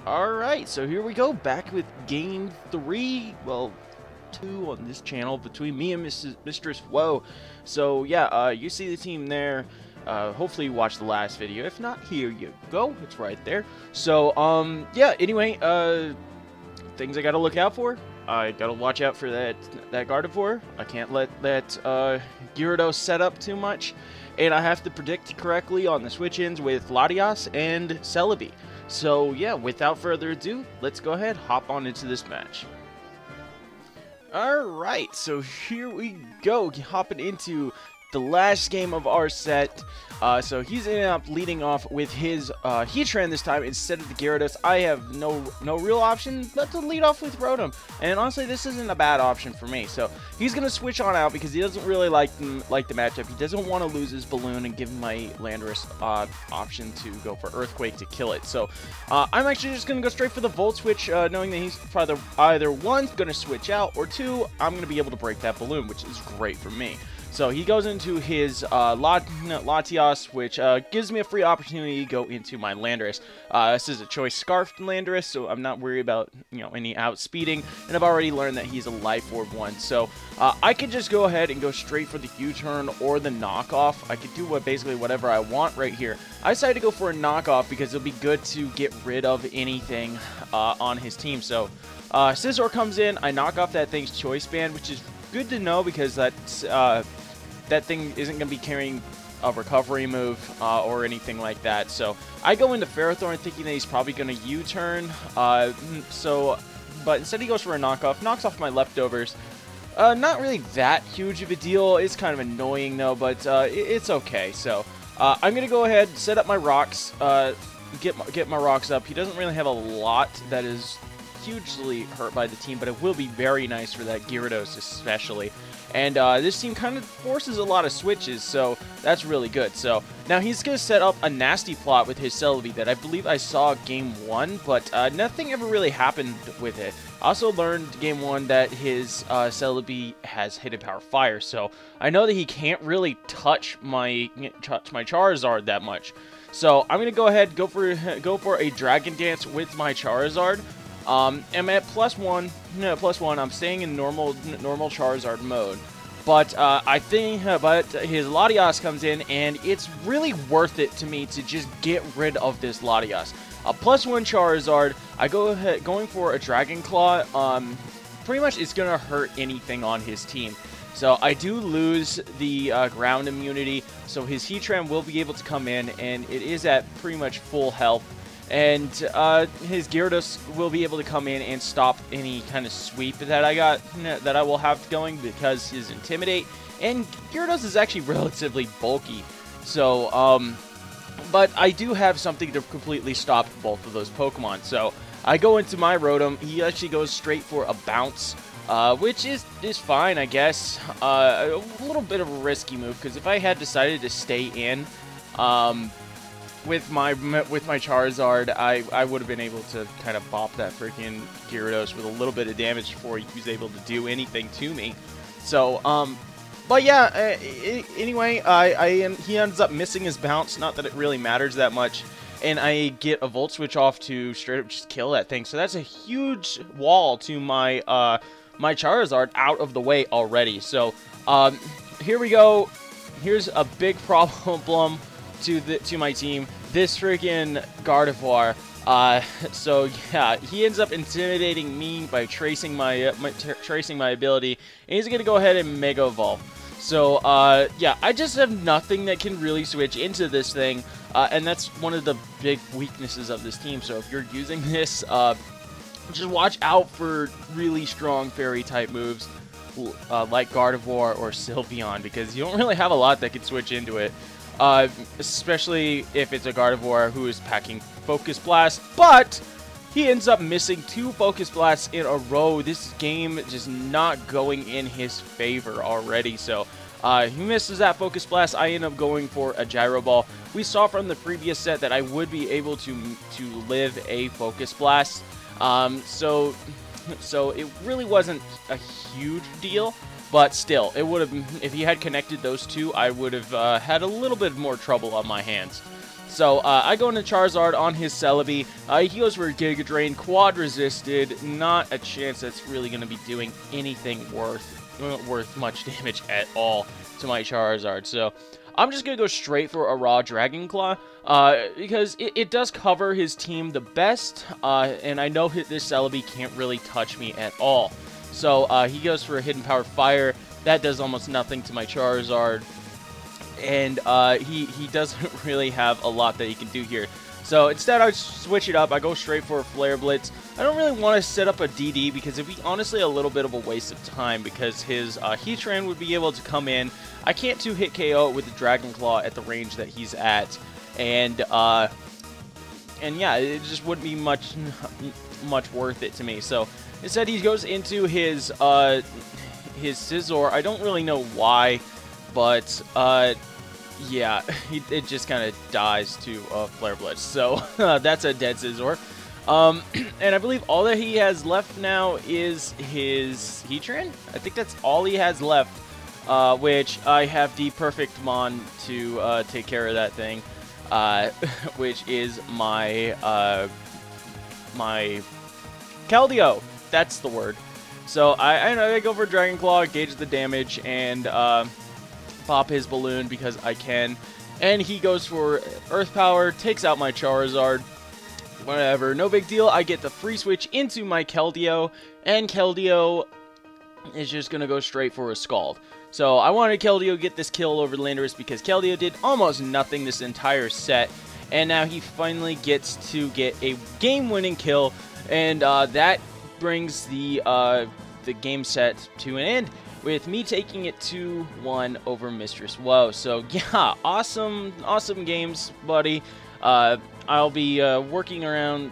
Alright, so here we go, back with game 3, well, 2 on this channel between me and Mistress Woe. So yeah, you see the team there. Hopefully you watched the last video. If not, here you go, it's right there. So, yeah, anyway, things I gotta look out for. I gotta watch out for that Gardevoir. I can't let that Gyarados set up too much. And I have to predict correctly on the switch-ins with Latias and Celebi. So yeah, without further ado, let's go ahead, hop on into this match. Alright, so here we go, hopping into the last game of our set. So he's ended up leading off with his Heatran this time instead of the Gyarados. I have no real option but to lead off with Rotom, and honestly this isn't a bad option for me. So he's gonna switch on out because he doesn't really like the matchup. He doesn't want to lose his balloon and give my Landorus option to go for Earthquake to kill it. So I'm actually just gonna go straight for the Volt Switch, knowing that he's either one gonna switch out, or two, I'm gonna be able to break that balloon, which is great for me. So he goes into his Latias, which gives me a free opportunity to go into my Landorus. This is a choice Scarfed Landorus, so I'm not worried about any outspeeding, and I've already learned that he's a Life Orb one. So I could just go ahead and go straight for the U-turn or the knockoff. I could do basically whatever I want right here. I decided to go for a knockoff because it'll be good to get rid of anything on his team. So Scizor comes in, I knock off that thing's Choice Band, which is good to know because that's that thing isn't going to be carrying a recovery move or anything like that. So I go into Ferrothorn thinking that he's probably going to U-turn. But instead he goes for a knockoff, knocks off my leftovers. Not really that huge of a deal. It's kind of annoying though, but it's okay. So I'm going to go ahead, set up my rocks, get my rocks up. He doesn't really have a lot that is hugely hurt by the team, but it will be very nice for that Gyarados especially. And this team kind of forces a lot of switches, so that's really good. So now he's going to set up a nasty plot with his Celebi that I believe I saw game 1, but nothing ever really happened with it. I also learned game 1 that his Celebi has Hidden Power Fire, so I know that he can't really touch my Charizard that much. So I'm going to go ahead, go for a Dragon Dance with my Charizard. I'm at +1, I'm staying in normal Charizard mode, but I think, his Latias comes in, and it's really worth it to me to just get rid of this Latias. A +1 Charizard, I going for a Dragon Claw, pretty much it's gonna hurt anything on his team. So I do lose the ground immunity, so his Heatran will be able to come in, and it is at pretty much full health. And his Gyarados will be able to come in and stop any kind of sweep that I will have going because his Intimidate. And Gyarados is actually relatively bulky. So, but I do have something to completely stop both of those Pokemon. So I go into my Rotom. He actually goes straight for a Bounce, which is fine, I guess. A little bit of a risky move because if I had decided to stay in, with my Charizard, I would have been able to kind of bop that freaking Gyarados with a little bit of damage before he was able to do anything to me. So, but yeah, anyway, he ends up missing his Bounce, not that it really matters that much, and I get a Volt Switch off to straight up just kill that thing. So that's a huge wall to my, my Charizard out of the way already. So, here we go. Here's a big problem to my team, this freaking Gardevoir. So yeah, he ends up intimidating me by tracing my ability, and he's gonna go ahead and Mega Evolve. So yeah, I just have nothing that can really switch into this thing, and that's one of the big weaknesses of this team. So if you're using this, just watch out for really strong Fairy type moves like Gardevoir or Sylveon, because you don't really have a lot that can switch into it. Especially if it's a Gardevoir who is packing Focus Blast, but he ends up missing 2 Focus Blasts in a row. This game just not going in his favor already. So he misses that Focus Blast. I end up going for a Gyro Ball. We saw from the previous set that I would be able to live a Focus Blast. So it really wasn't a huge deal. But still, it would have, if he had connected those two, I would have had a little bit more trouble on my hands. So I go into Charizard on his Celebi. He goes for a Giga Drain, quad resisted. Not a chance that's really going to be doing anything worth much damage at all to my Charizard. So I'm just going to go straight for a raw Dragon Claw because it does cover his team the best. And I know this Celebi can't really touch me at all. So he goes for a Hidden Power Fire. That does almost nothing to my Charizard. And he doesn't really have a lot that he can do here. So instead I switch it up. I go straight for a Flare Blitz. I don't really want to set up a DD because it'd be honestly a little bit of a waste of time because his Heatran would be able to come in. I can't 2-hit KO with the Dragon Claw at the range that he's at. And yeah, it just wouldn't be much worth it to me. So instead he goes into his Scizor. I don't really know why, but yeah, it just kind of dies to Flare Blitz. So that's a dead Scizor. And I believe all that he has left now is his Heatran. I think that's all he has left, which I have the perfect Mon to take care of that thing, which is my my Keldeo. That's the word. So I go for Dragon Claw, gauge the damage, and pop his balloon because I can. And he goes for Earth Power, takes out my Charizard. Whatever, no big deal. I get the free switch into my Keldeo, and Keldeo is just going to go straight for a Scald. So I wanted Keldeo to get this kill over Landorus because Keldeo did almost nothing this entire set. And now he finally gets to get a game-winning kill, and that brings the game set to an end, with me taking it 2-1 over Mistress Woe. So yeah, awesome games, buddy. I'll be working around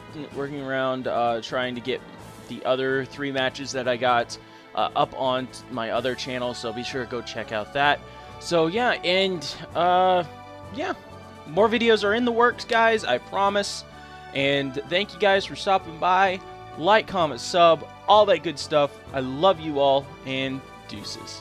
trying to get the other 3 matches that I got up on my other channel, so be sure to go check out that. So yeah, and yeah, more videos are in the works, guys, I promise. And thank you guys for stopping by. Like, comment, sub, all that good stuff. I love you all, and deuces.